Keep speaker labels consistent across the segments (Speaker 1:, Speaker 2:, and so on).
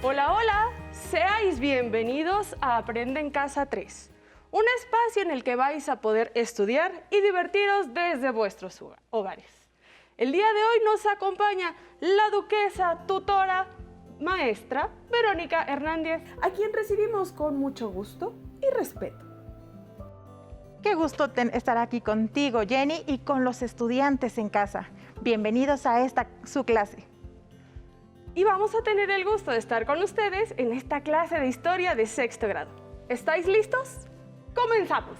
Speaker 1: Hola, hola, seáis bienvenidos a Aprende en Casa 3, un espacio en el que vais a poder estudiar y divertiros desde vuestros hogares. El día de hoy nos acompaña la duquesa, tutora, maestra Verónica Hernández, a quien recibimos con mucho gusto y respeto.
Speaker 2: Qué gusto estar aquí contigo, Jenny, y con los estudiantes en casa. Bienvenidos a su clase.
Speaker 1: Y vamos a tener el gusto de estar con ustedes en esta clase de historia de sexto grado. ¿Estáis listos? ¡Comenzamos!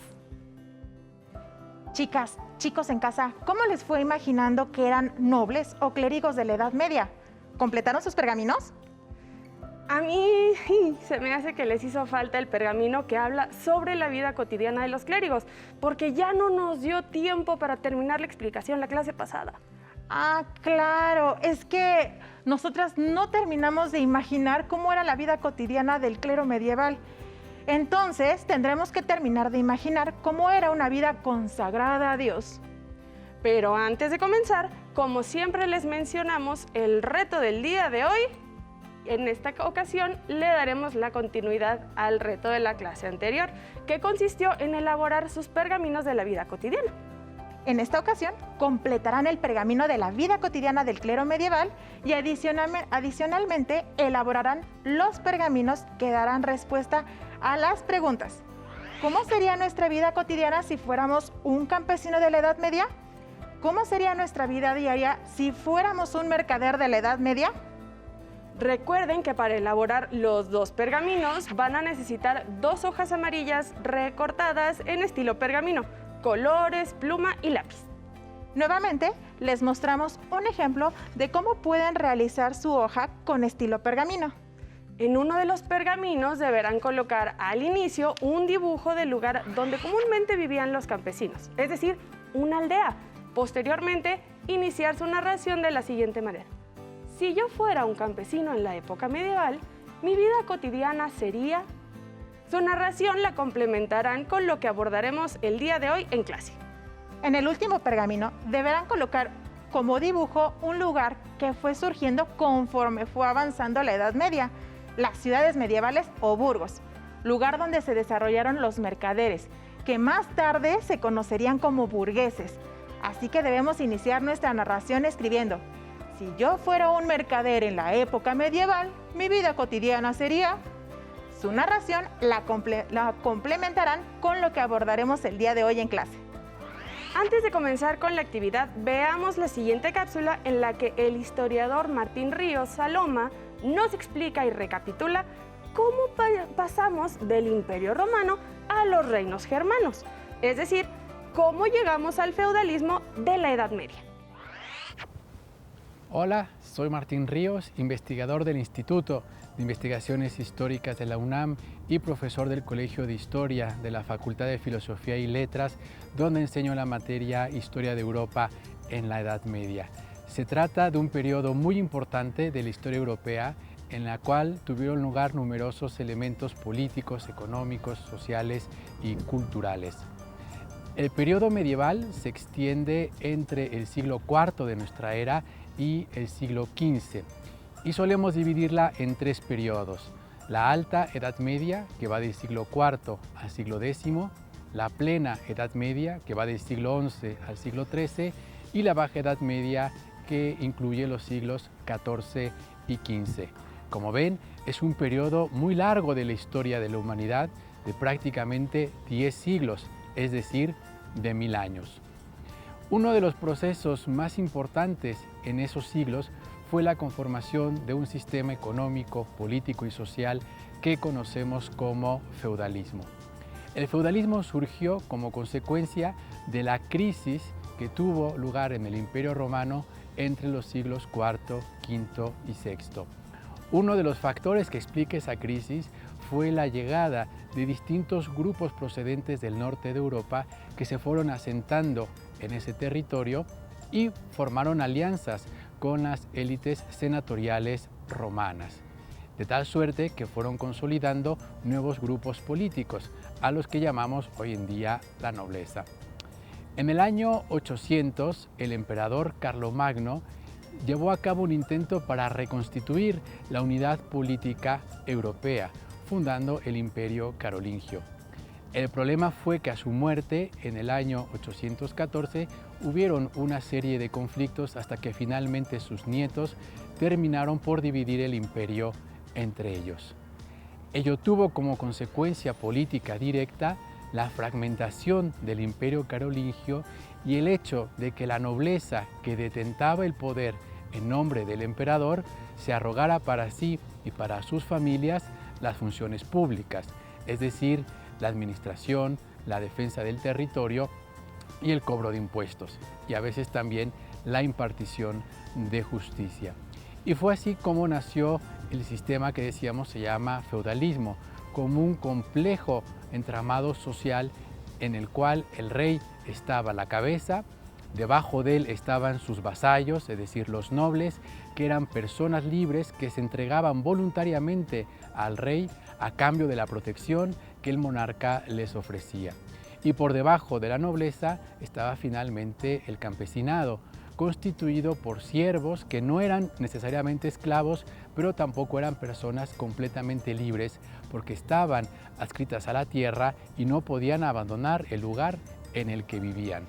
Speaker 2: Chicas, chicos en casa, ¿cómo les fue imaginando que eran nobles o clérigos de la Edad Media? ¿Completaron sus pergaminos?
Speaker 1: A mí se me hace que les hizo falta el pergamino que habla sobre la vida cotidiana de los clérigos, porque ya no nos dio tiempo para terminar la explicación la clase pasada.
Speaker 2: Ah, claro, es que nosotras no terminamos de imaginar cómo era la vida cotidiana del clero medieval. Entonces, tendremos que terminar de imaginar cómo era una vida consagrada a Dios.
Speaker 1: Pero antes de comenzar, como siempre les mencionamos, el reto del día de hoy, en esta ocasión le daremos la continuidad al reto de la clase anterior, que consistió en elaborar sus pergaminos de la vida cotidiana.
Speaker 2: En esta ocasión, completarán el pergamino de la vida cotidiana del clero medieval y adicionalmente elaborarán los pergaminos que darán respuesta a las preguntas. ¿Cómo sería nuestra vida cotidiana si fuéramos un campesino de la Edad Media? ¿Cómo sería nuestra vida diaria si fuéramos un mercader de la Edad Media?
Speaker 1: Recuerden que para elaborar los dos pergaminos van a necesitar 2 hojas amarillas recortadas en estilo pergamino, colores, pluma y lápiz.
Speaker 2: Nuevamente, les mostramos un ejemplo de cómo pueden realizar su hoja con estilo pergamino.
Speaker 1: En uno de los pergaminos deberán colocar al inicio un dibujo del lugar donde comúnmente vivían los campesinos, es decir, una aldea. Posteriormente, iniciar su narración de la siguiente manera. Si yo fuera un campesino en la época medieval, mi vida cotidiana sería... Su narración la complementarán con lo que abordaremos el día de hoy en clase.
Speaker 2: En el último pergamino deberán colocar como dibujo un lugar que fue surgiendo conforme fue avanzando la Edad Media, las ciudades medievales o burgos, lugar donde se desarrollaron los mercaderes, que más tarde se conocerían como burgueses. Así que debemos iniciar nuestra narración escribiendo: si yo fuera un mercader en la época medieval, mi vida cotidiana sería... Su narración la complementarán con lo que abordaremos el día de hoy en clase.
Speaker 1: Antes de comenzar con la actividad, veamos la siguiente cápsula en la que el historiador Martín Ríos Saloma nos explica y recapitula cómo pasamos del Imperio Romano a los reinos germanos, es decir, cómo llegamos al feudalismo de la Edad Media.
Speaker 3: Hola, soy Martín Ríos, investigador del Instituto de Investigaciones Históricas de la UNAM y profesor del Colegio de Historia de la Facultad de Filosofía y Letras, donde enseño la materia Historia de Europa en la Edad Media. Se trata de un periodo muy importante de la historia europea en la cual tuvieron lugar numerosos elementos políticos, económicos, sociales y culturales. El periodo medieval se extiende entre el siglo IV de nuestra era y el siglo XV, y solemos dividirla en 3 periodos: la Alta Edad Media, que va del siglo IV al siglo X, la Plena Edad Media, que va del siglo XI al siglo XIII, y la Baja Edad Media, que incluye los siglos XIV y XV. Como ven, es un periodo muy largo de la historia de la humanidad, de prácticamente 10 siglos, es decir, de 1000 años. Uno de los procesos más importantes en esos siglos fue la conformación de un sistema económico, político y social que conocemos como feudalismo. El feudalismo surgió como consecuencia de la crisis que tuvo lugar en el Imperio Romano entre los siglos IV, V y VI. Uno de los factores que explica esa crisis fue la llegada de distintos grupos procedentes del norte de Europa que se fueron asentando en ese territorio y formaron alianzas con las élites senatoriales romanas, de tal suerte que fueron consolidando nuevos grupos políticos, a los que llamamos hoy en día la nobleza. En el año 800, el emperador Carlomagno llevó a cabo un intento para reconstituir la unidad política europea, fundando el Imperio Carolingio. El problema fue que a su muerte, en el año 814, hubieron una serie de conflictos hasta que finalmente sus nietos terminaron por dividir el imperio entre ellos. Ello tuvo como consecuencia política directa la fragmentación del Imperio Carolingio y el hecho de que la nobleza que detentaba el poder en nombre del emperador se arrogara para sí y para sus familias las funciones públicas, es decir, la administración, la defensa del territorio y el cobro de impuestos, y a veces también la impartición de justicia. Y fue así como nació el sistema que decíamos se llama feudalismo, como un complejo entramado social en el cual el rey estaba a la cabeza, debajo de él estaban sus vasallos, es decir, los nobles, que eran personas libres que se entregaban voluntariamente al rey a cambio de la protección que el monarca les ofrecía. Y por debajo de la nobleza estaba finalmente el campesinado, constituido por siervos que no eran necesariamente esclavos, pero tampoco eran personas completamente libres porque estaban adscritas a la tierra y no podían abandonar el lugar en el que vivían.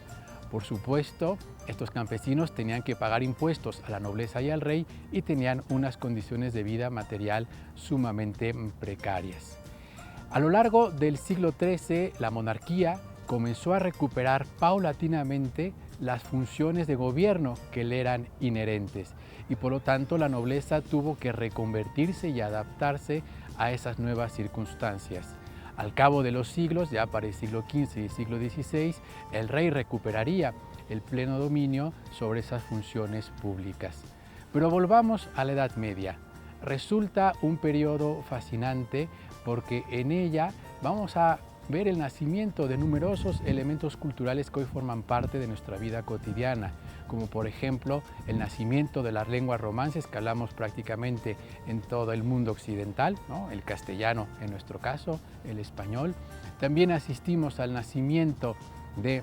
Speaker 3: Por supuesto, estos campesinos tenían que pagar impuestos a la nobleza y al rey y tenían unas condiciones de vida material sumamente precarias. A lo largo del siglo XIII, la monarquía comenzó a recuperar paulatinamente las funciones de gobierno que le eran inherentes y por lo tanto la nobleza tuvo que reconvertirse y adaptarse a esas nuevas circunstancias. Al cabo de los siglos, ya para el siglo XV y el siglo XVI, el rey recuperaría el pleno dominio sobre esas funciones públicas. Pero volvamos a la Edad Media. Resulta un periodo fascinante porque en ella vamos a ver el nacimiento de numerosos elementos culturales que hoy forman parte de nuestra vida cotidiana, como por ejemplo el nacimiento de las lenguas romances que hablamos prácticamente en todo el mundo occidental, ¿no? El castellano en nuestro caso, el español. También asistimos al nacimiento de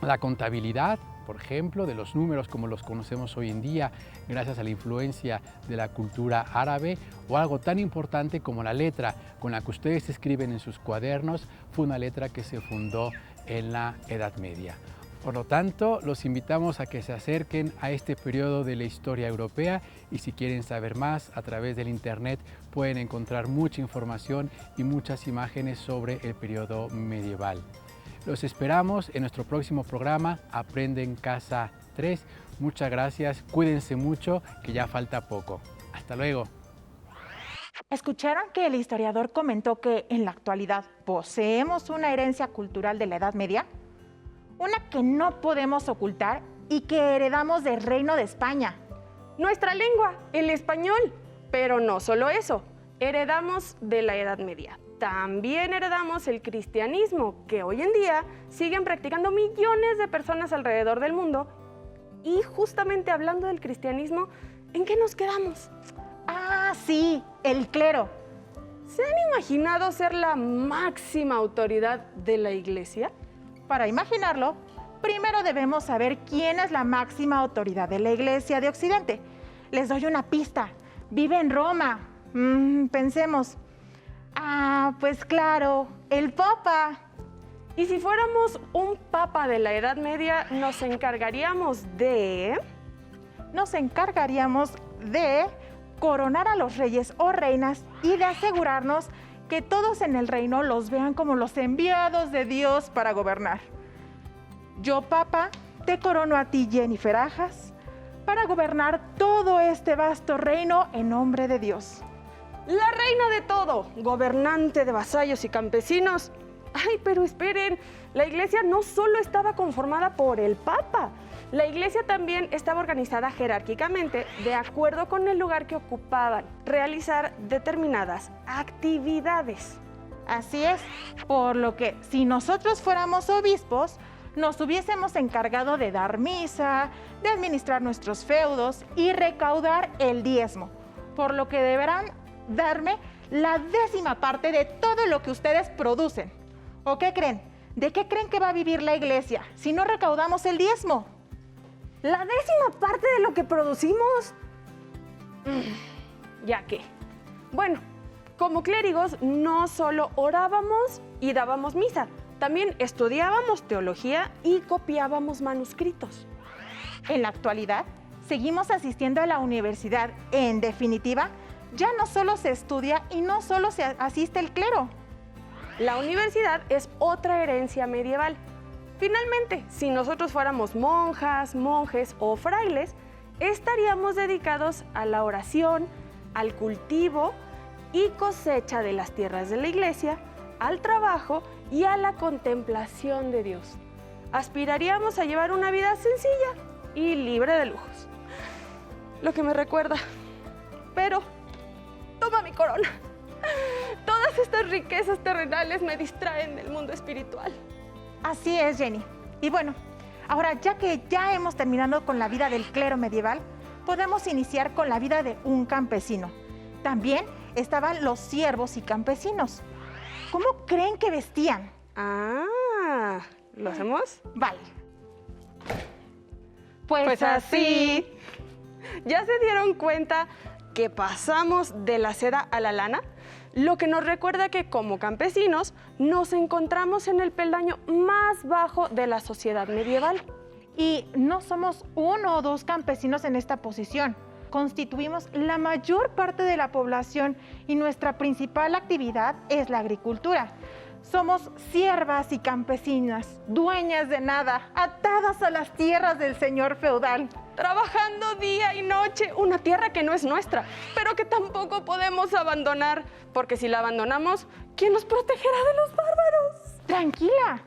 Speaker 3: la contabilidad, por ejemplo, de los números como los conocemos hoy en día, gracias a la influencia de la cultura árabe, o algo tan importante como la letra con la que ustedes escriben en sus cuadernos, fue una letra que se fundó en la Edad Media. Por lo tanto, los invitamos a que se acerquen a este periodo de la historia europea y si quieren saber más, a través del internet pueden encontrar mucha información y muchas imágenes sobre el periodo medieval. Los esperamos en nuestro próximo programa Aprende en Casa 3. Muchas gracias, cuídense mucho, que ya falta poco. Hasta luego.
Speaker 2: ¿Escucharon que el historiador comentó que en la actualidad poseemos una herencia cultural de la Edad Media? Una que no podemos ocultar y que heredamos del Reino de España.
Speaker 1: Nuestra lengua, el español. Pero no solo eso, heredamos de la Edad Media. También heredamos el cristianismo, que hoy en día siguen practicando millones de personas alrededor del mundo. Y justamente hablando del cristianismo, ¿en qué nos quedamos?
Speaker 2: Ah, sí, el clero.
Speaker 1: ¿Se han imaginado ser la máxima autoridad de la Iglesia?
Speaker 2: Para imaginarlo, primero debemos saber quién es la máxima autoridad de la Iglesia de Occidente. Les doy una pista. Vive en Roma. Pensemos. Ah, pues claro, el Papa.
Speaker 1: Y si fuéramos un papa de la Edad Media, nos encargaríamos de
Speaker 2: coronar a los reyes o reinas y de asegurarnos que todos en el reino los vean como los enviados de Dios para gobernar. Yo, Papa, te corono a ti, Jennifer Ajas, para gobernar todo este vasto reino en nombre de Dios.
Speaker 1: La reina de todo, gobernante de vasallos y campesinos. Ay, pero esperen, la Iglesia no solo estaba conformada por el Papa. La Iglesia también estaba organizada jerárquicamente de acuerdo con el lugar que ocupaban, realizar determinadas actividades.
Speaker 2: Así es, por lo que si nosotros fuéramos obispos, nos hubiésemos encargado de dar misa, de administrar nuestros feudos y recaudar el diezmo, por lo que deberán darme la 10ª parte de todo lo que ustedes producen. ¿O qué creen? ¿De qué creen que va a vivir la Iglesia si no recaudamos el diezmo?
Speaker 1: La 10ª parte de lo que producimos. Ya que. Bueno, como clérigos no solo orábamos y dábamos misa, también estudiábamos teología y copiábamos manuscritos.
Speaker 2: En la actualidad, seguimos asistiendo a la universidad. En definitiva, ya no solo se estudia y no solo se asiste el clero.
Speaker 1: La universidad es otra herencia medieval. Finalmente, si nosotros fuéramos monjas, monjes o frailes, estaríamos dedicados a la oración, al cultivo y cosecha de las tierras de la iglesia, al trabajo y a la contemplación de Dios. Aspiraríamos a llevar una vida sencilla y libre de lujos. Lo que me recuerda, pero toma mi corona. Todas estas riquezas terrenales me distraen del mundo espiritual.
Speaker 2: Así es, Jenny. Y bueno, ahora ya que ya hemos terminado con la vida del clero medieval, podemos iniciar con la vida de un campesino. También estaban los siervos y campesinos. ¿Cómo creen que vestían?
Speaker 1: Ah, ¿lo hacemos?
Speaker 2: Vale.
Speaker 1: Pues así. ¿Ya se dieron cuenta que pasamos de la seda a la lana? Lo que nos recuerda que como campesinos nos encontramos en el peldaño más bajo de la sociedad medieval.
Speaker 2: Y no somos 1 o 2 campesinos en esta posición. Constituimos la mayor parte de la población y nuestra principal actividad es la agricultura. Somos siervas y campesinas, dueñas de nada, atadas a las tierras del señor feudal.
Speaker 1: Trabajando día y noche, una tierra que no es nuestra, pero que tampoco podemos abandonar, porque si la abandonamos, ¿quién nos protegerá de los bárbaros?
Speaker 2: Tranquila,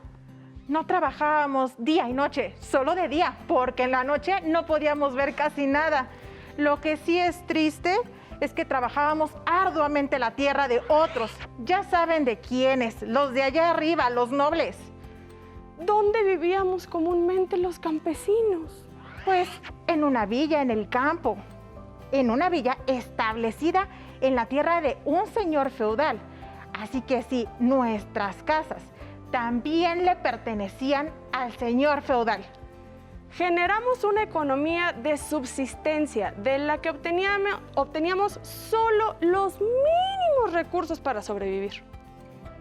Speaker 2: no trabajábamos día y noche, solo de día, porque en la noche no podíamos ver casi nada. Lo que sí es triste es que trabajábamos arduamente la tierra de otros. Ya saben de quiénes, los de allá arriba, los nobles.
Speaker 1: ¿Dónde vivíamos comúnmente los campesinos?
Speaker 2: Pues en una villa en el campo, en una villa establecida en la tierra de un señor feudal. Así que sí, nuestras casas también le pertenecían al señor feudal.
Speaker 1: Generamos una economía de subsistencia de la que obteníamos solo los mínimos recursos para sobrevivir.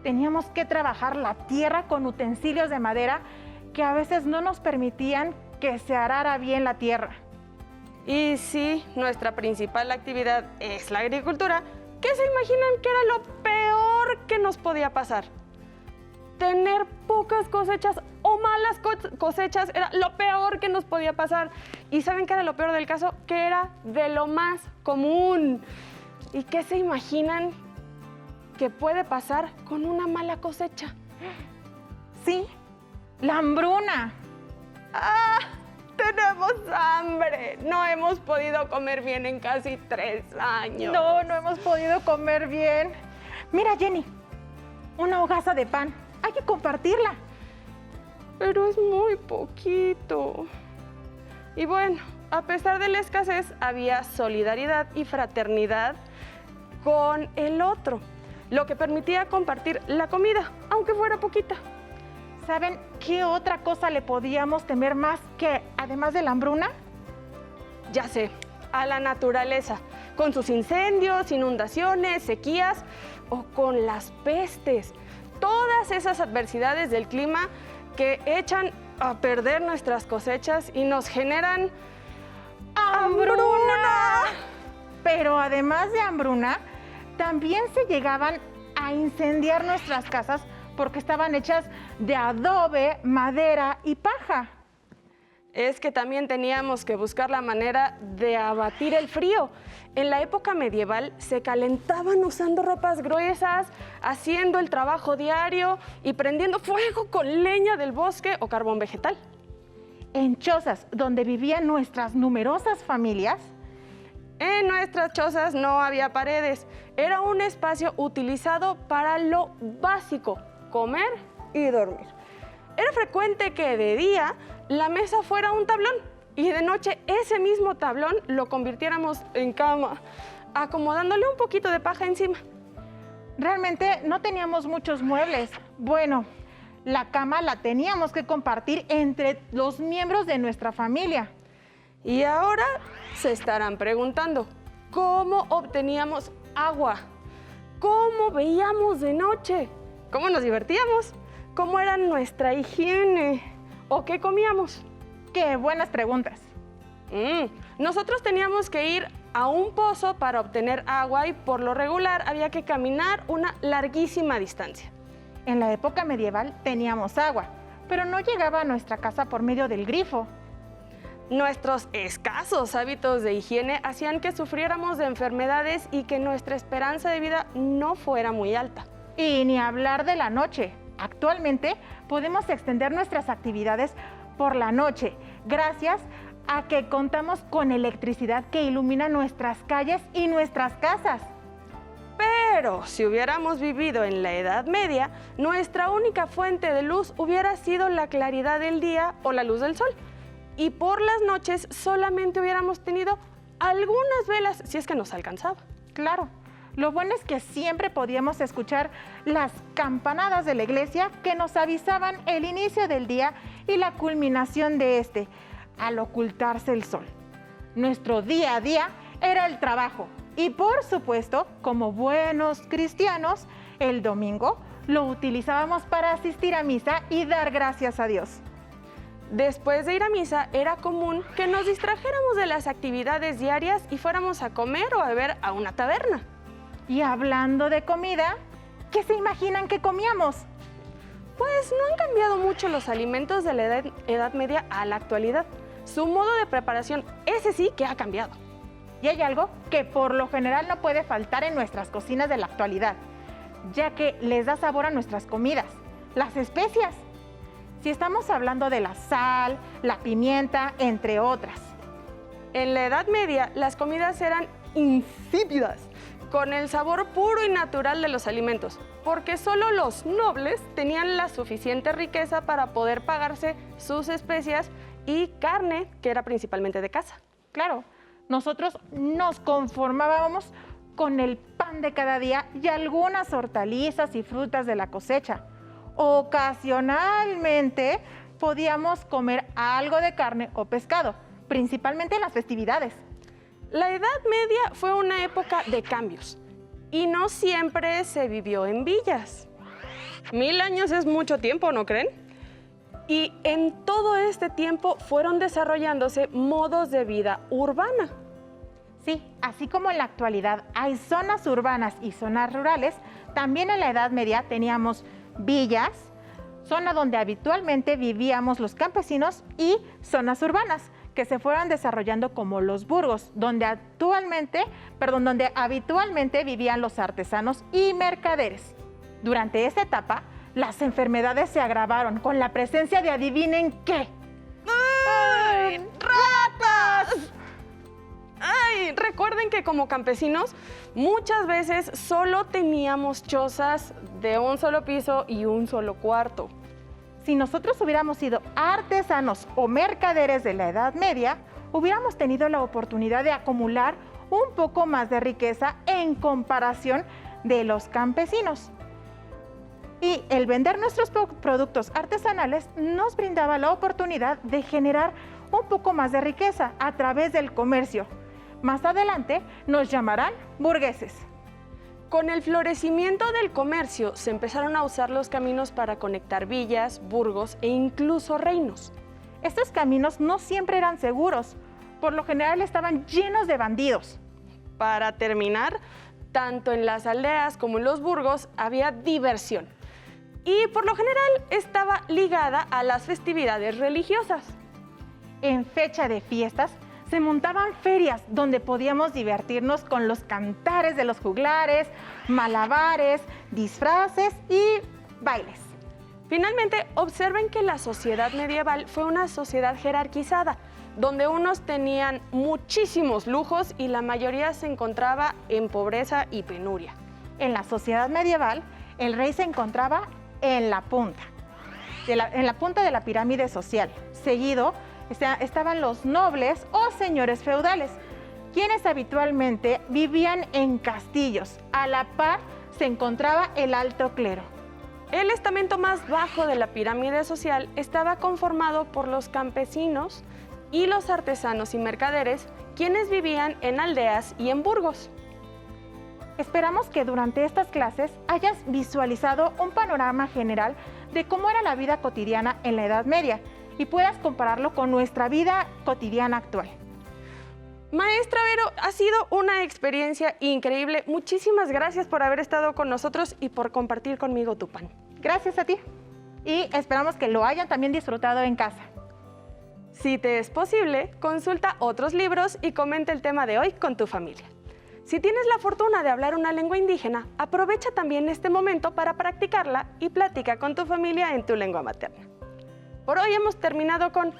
Speaker 2: Teníamos que trabajar la tierra con utensilios de madera que a veces no nos permitían que se arara bien la tierra.
Speaker 1: Y sí, nuestra principal actividad es la agricultura. ¿Qué se imaginan que era lo peor que nos podía pasar? Tener pocas cosechas o malas cosechas era lo peor que nos podía pasar. ¿Y saben qué era lo peor del caso? Que era de lo más común. ¿Y qué se imaginan que puede pasar con una mala cosecha?
Speaker 2: Sí, la hambruna.
Speaker 1: ¡Ah! ¡Tenemos hambre! No hemos podido comer bien en casi 3 años.
Speaker 2: No hemos podido comer bien. Mira, Jenny, una hogaza de pan. Hay que compartirla.
Speaker 1: Pero es muy poquito. Y bueno, a pesar de la escasez, había solidaridad y fraternidad con el otro, lo que permitía compartir la comida, aunque fuera poquita.
Speaker 2: ¿Saben qué otra cosa le podíamos temer más que, además de la hambruna?
Speaker 1: Ya sé, a la naturaleza, con sus incendios, inundaciones, sequías o con las pestes. Todas esas adversidades del clima que echan a perder nuestras cosechas y nos generan ¡hambruna!
Speaker 2: Pero además de hambruna, también se llegaban a incendiar nuestras casas porque estaban hechas de adobe, madera y paja.
Speaker 1: Es que también teníamos que buscar la manera de abatir el frío. En la época medieval se calentaban usando ropas gruesas, haciendo el trabajo diario y prendiendo fuego con leña del bosque o carbón vegetal.
Speaker 2: En chozas donde vivían nuestras numerosas familias,
Speaker 1: en nuestras chozas no había paredes. Era un espacio utilizado para lo básico, comer y dormir. Era frecuente que de día la mesa fuera un tablón y de noche ese mismo tablón lo convirtiéramos en cama, acomodándole un poquito de paja encima.
Speaker 2: Realmente no teníamos muchos muebles. Bueno, la cama la teníamos que compartir entre los miembros de nuestra familia.
Speaker 1: Y ahora se estarán preguntando, ¿cómo obteníamos agua? ¿Cómo veíamos de noche? ¿Cómo nos divertíamos? ¿Cómo era nuestra higiene? ¿O qué comíamos?
Speaker 2: ¡Qué buenas preguntas!
Speaker 1: Nosotros teníamos que ir a un pozo para obtener agua y por lo regular había que caminar una larguísima distancia.
Speaker 2: En la época medieval teníamos agua, pero no llegaba a nuestra casa por medio del grifo.
Speaker 1: Nuestros escasos hábitos de higiene hacían que sufriéramos de enfermedades y que nuestra esperanza de vida no fuera muy alta.
Speaker 2: Y ni hablar de la noche. Actualmente podemos extender nuestras actividades por la noche, gracias a que contamos con electricidad que ilumina nuestras calles y nuestras casas.
Speaker 1: Pero si hubiéramos vivido en la Edad Media, nuestra única fuente de luz hubiera sido la claridad del día o la luz del sol. Y por las noches solamente hubiéramos tenido algunas velas, si es que nos alcanzaba.
Speaker 2: Claro, lo bueno es que siempre podíamos escuchar las campanadas de la iglesia que nos avisaban el inicio del día y la culminación de este, al ocultarse el sol. Nuestro día a día era el trabajo y, por supuesto, como buenos cristianos, el domingo lo utilizábamos para asistir a misa y dar gracias a Dios.
Speaker 1: Después de ir a misa, era común que nos distrajéramos de las actividades diarias y fuéramos a comer o a beber a una taberna.
Speaker 2: Y hablando de comida, ¿qué se imaginan que comíamos?
Speaker 1: Pues no han cambiado mucho los alimentos de la Edad Media a la actualidad. Su modo de preparación, ese sí que ha cambiado.
Speaker 2: Y hay algo que por lo general no puede faltar en nuestras cocinas de la actualidad, ya que les da sabor a nuestras comidas, las especias. Si estamos hablando de la sal, la pimienta, entre otras.
Speaker 1: En la Edad Media, las comidas eran insípidas, con el sabor puro y natural de los alimentos, porque solo los nobles tenían la suficiente riqueza para poder pagarse sus especias y carne, que era principalmente de caza.
Speaker 2: Claro, nosotros nos conformábamos con el pan de cada día y algunas hortalizas y frutas de la cosecha. Ocasionalmente podíamos comer algo de carne o pescado, principalmente en las festividades.
Speaker 1: La Edad Media fue una época de cambios y no siempre se vivió en villas. 1000 años es mucho tiempo, ¿no creen? Y en todo este tiempo fueron desarrollándose modos de vida urbana.
Speaker 2: Sí, así como en la actualidad hay zonas urbanas y zonas rurales, también en la Edad Media teníamos villas, zona donde habitualmente vivíamos los campesinos, y zonas urbanas que se fueron desarrollando como los burgos, donde habitualmente vivían los artesanos y mercaderes. Durante esta etapa, las enfermedades se agravaron con la presencia de adivinen qué.
Speaker 1: ¡Ay, ratas! ¡Ay! Recuerden que como campesinos muchas veces solo teníamos chozas de un solo piso y un solo cuarto.
Speaker 2: Si nosotros hubiéramos sido artesanos o mercaderes de la Edad Media, hubiéramos tenido la oportunidad de acumular un poco más de riqueza en comparación de los campesinos. Y el vender nuestros productos artesanales nos brindaba la oportunidad de generar un poco más de riqueza a través del comercio. Más adelante nos llamarán burgueses.
Speaker 1: Con el florecimiento del comercio se empezaron a usar los caminos para conectar villas, burgos e incluso reinos.
Speaker 2: Estos caminos no siempre eran seguros, por lo general estaban llenos de bandidos.
Speaker 1: Para terminar, tanto en las aldeas como en los burgos había diversión y por lo general estaba ligada a las festividades religiosas.
Speaker 2: En fecha de fiestas se montaban ferias donde podíamos divertirnos con los cantares de los juglares, malabares, disfraces y bailes.
Speaker 1: Finalmente, observen que la sociedad medieval fue una sociedad jerarquizada, donde unos tenían muchísimos lujos y la mayoría se encontraba en pobreza y penuria.
Speaker 2: En la sociedad medieval, el rey se encontraba en la punta de la pirámide social. Seguido estaban los nobles o señores feudales, quienes habitualmente vivían en castillos. A la par se encontraba el alto clero.
Speaker 1: El estamento más bajo de la pirámide social estaba conformado por los campesinos y los artesanos y mercaderes, quienes vivían en aldeas y en burgos.
Speaker 2: Esperamos que durante estas clases hayas visualizado un panorama general de cómo era la vida cotidiana en la Edad Media y puedas compararlo con nuestra vida cotidiana actual.
Speaker 1: Maestra Vero, ha sido una experiencia increíble. Muchísimas gracias por haber estado con nosotros y por compartir conmigo tu pan.
Speaker 2: Gracias a ti. Y esperamos que lo hayan también disfrutado en casa.
Speaker 1: Si te es posible, consulta otros libros y comenta el tema de hoy con tu familia. Si tienes la fortuna de hablar una lengua indígena, aprovecha también este momento para practicarla y platica con tu familia en tu lengua materna. Por hoy hemos terminado con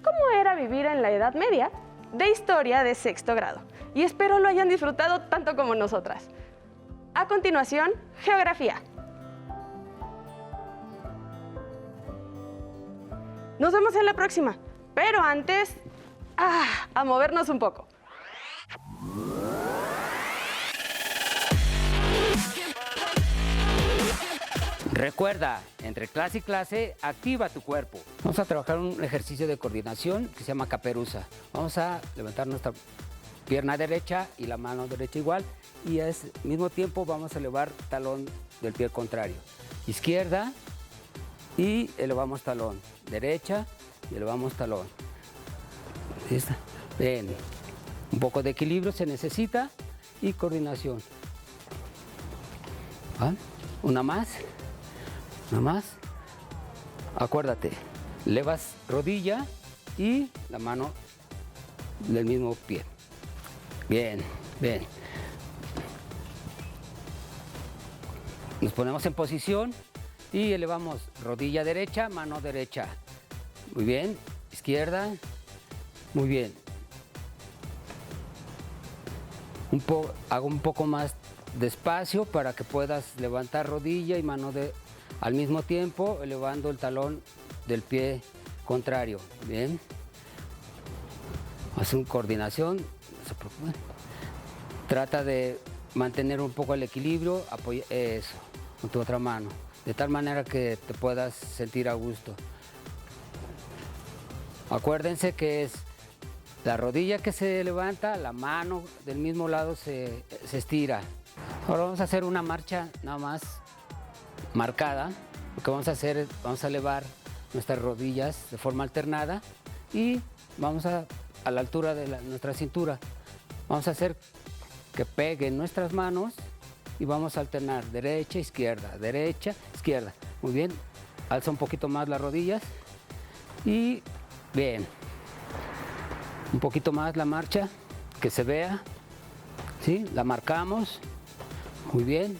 Speaker 1: ¿cómo era vivir en la Edad Media? De historia de sexto grado. Y espero lo hayan disfrutado tanto como nosotras. A continuación, geografía. Nos vemos en la próxima, pero antes, a movernos un poco.
Speaker 4: Recuerda, entre clase y clase, activa tu cuerpo. Vamos a trabajar un ejercicio de coordinación que se llama caperuza. Vamos a levantar nuestra pierna derecha y la mano derecha igual y al mismo tiempo vamos a elevar talón del pie contrario. Izquierda y elevamos talón. Derecha y elevamos talón. ¿Listo? Bien. Un poco de equilibrio se necesita y coordinación. ¿Ah? Una más. Una más. Acuérdate, elevas rodilla y la mano del mismo pie. Bien, bien. Nos ponemos en posición y elevamos rodilla derecha, mano derecha. Muy bien, izquierda. Muy bien. Hago un poco más despacio para que puedas levantar rodilla y mano al mismo tiempo, elevando el talón del pie contrario. Bien. Haz una coordinación. No se preocupen. Trata de mantener un poco el equilibrio. Eso, con tu otra mano. De tal manera que te puedas sentir a gusto. Acuérdense que es la rodilla que se levanta, la mano del mismo lado se estira. Ahora vamos a hacer una marcha nada más marcada. Lo que vamos a hacer es, vamos a elevar nuestras rodillas de forma alternada y vamos a la altura de nuestra cintura. Vamos a hacer que peguen nuestras manos y vamos a alternar derecha, izquierda, derecha, izquierda. Muy bien, alza un poquito más las rodillas y bien. Un poquito más la marcha, que se vea, ¿sí? La marcamos, muy bien.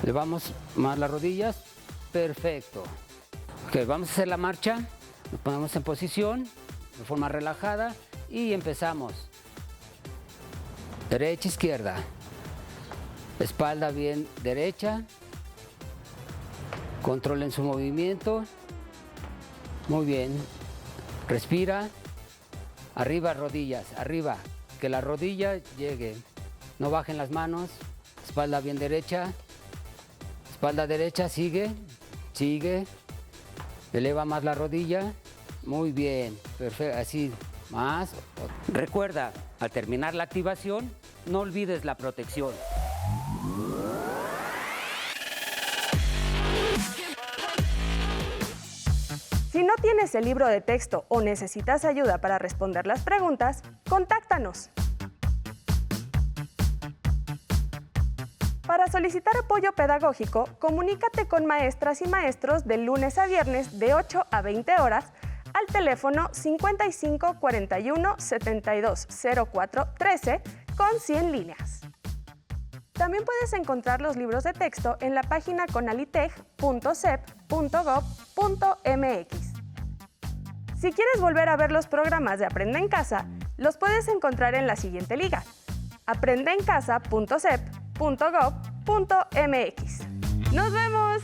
Speaker 4: Elevamos más las rodillas, perfecto. Ok, vamos a hacer la marcha, nos ponemos en posición, de forma relajada y empezamos. Derecha, izquierda, espalda bien derecha, controlen su movimiento, muy bien. Respira, arriba rodillas, arriba, que la rodilla llegue, no bajen las manos, espalda bien derecha, espalda derecha, sigue, eleva más la rodilla, muy bien, perfecto, así, más. Recuerda, al terminar la activación, no olvides la protección.
Speaker 1: Si no tienes el libro de texto o necesitas ayuda para responder las preguntas, contáctanos. Para solicitar apoyo pedagógico, comunícate con maestras y maestros de lunes a viernes de 8 a 20 horas al teléfono 55 41 72 04 13 con 100 líneas. También puedes encontrar los libros de texto en la página conaliteg.sep.gov.mx. Si quieres volver a ver los programas de Aprende en Casa, los puedes encontrar en la siguiente liga: aprendeencasa.sep.gov.mx. ¡Nos vemos!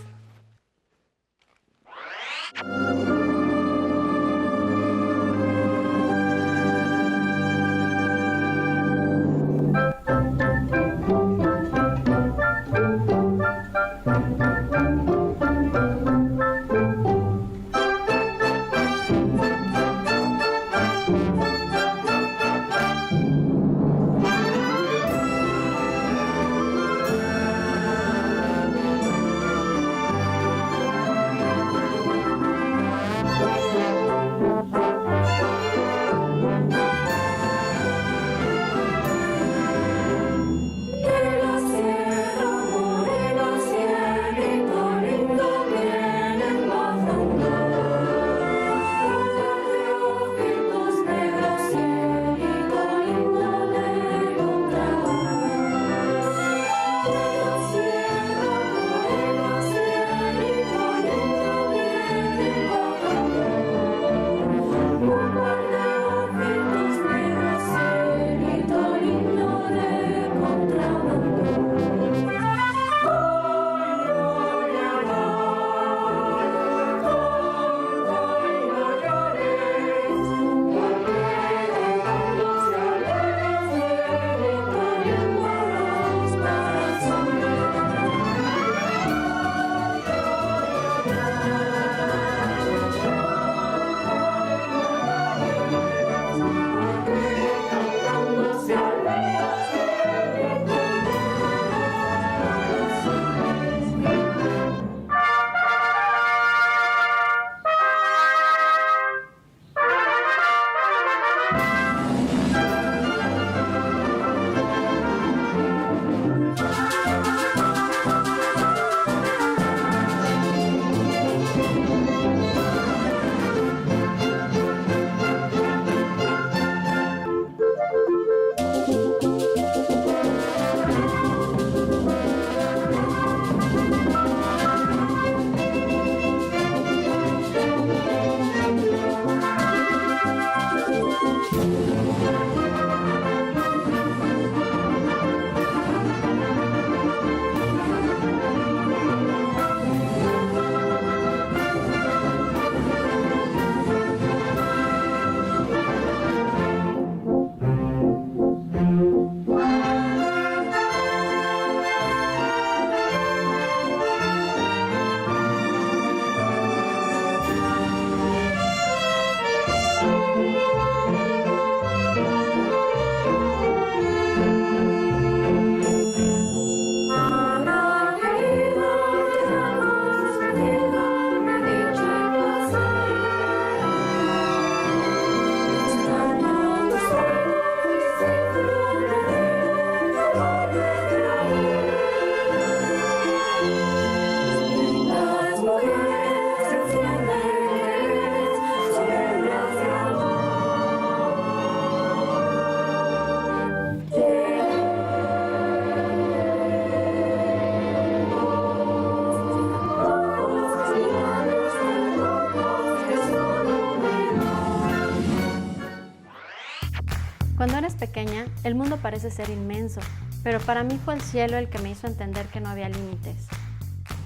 Speaker 5: El mundo parece ser inmenso, pero para mí fue el cielo el que me hizo entender que no había límites.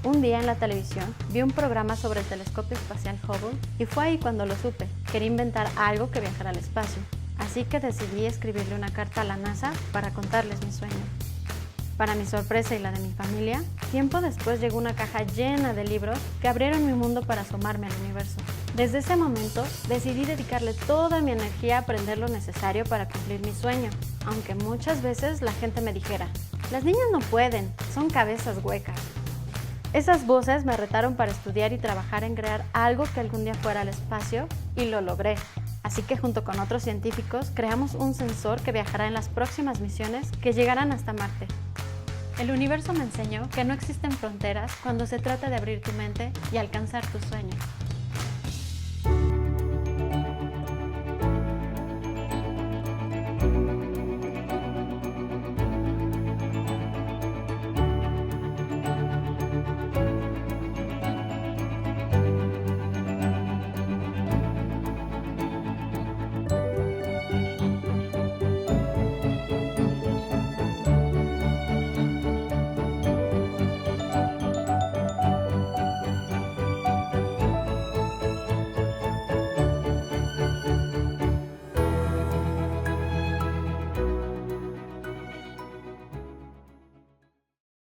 Speaker 5: Un día en la televisión vi un programa sobre el telescopio espacial Hubble y fue ahí cuando lo supe. Quería inventar algo que viajara al espacio, así que decidí escribirle una carta a la NASA para contarles mi sueño. Para mi sorpresa y la de mi familia, tiempo después llegó una caja llena de libros que abrieron mi mundo para asomarme al universo. Desde ese momento, decidí dedicarle toda mi energía a aprender lo necesario para cumplir mi sueño, aunque muchas veces la gente me dijera, las niñas no pueden, son cabezas huecas. Esas voces me retaron para estudiar y trabajar en crear algo que algún día fuera al espacio, y lo logré. Así que junto con otros científicos creamos un sensor que viajará en las próximas misiones que llegarán hasta Marte. El universo me enseñó que no existen fronteras cuando se trata de abrir tu mente y alcanzar tus sueños.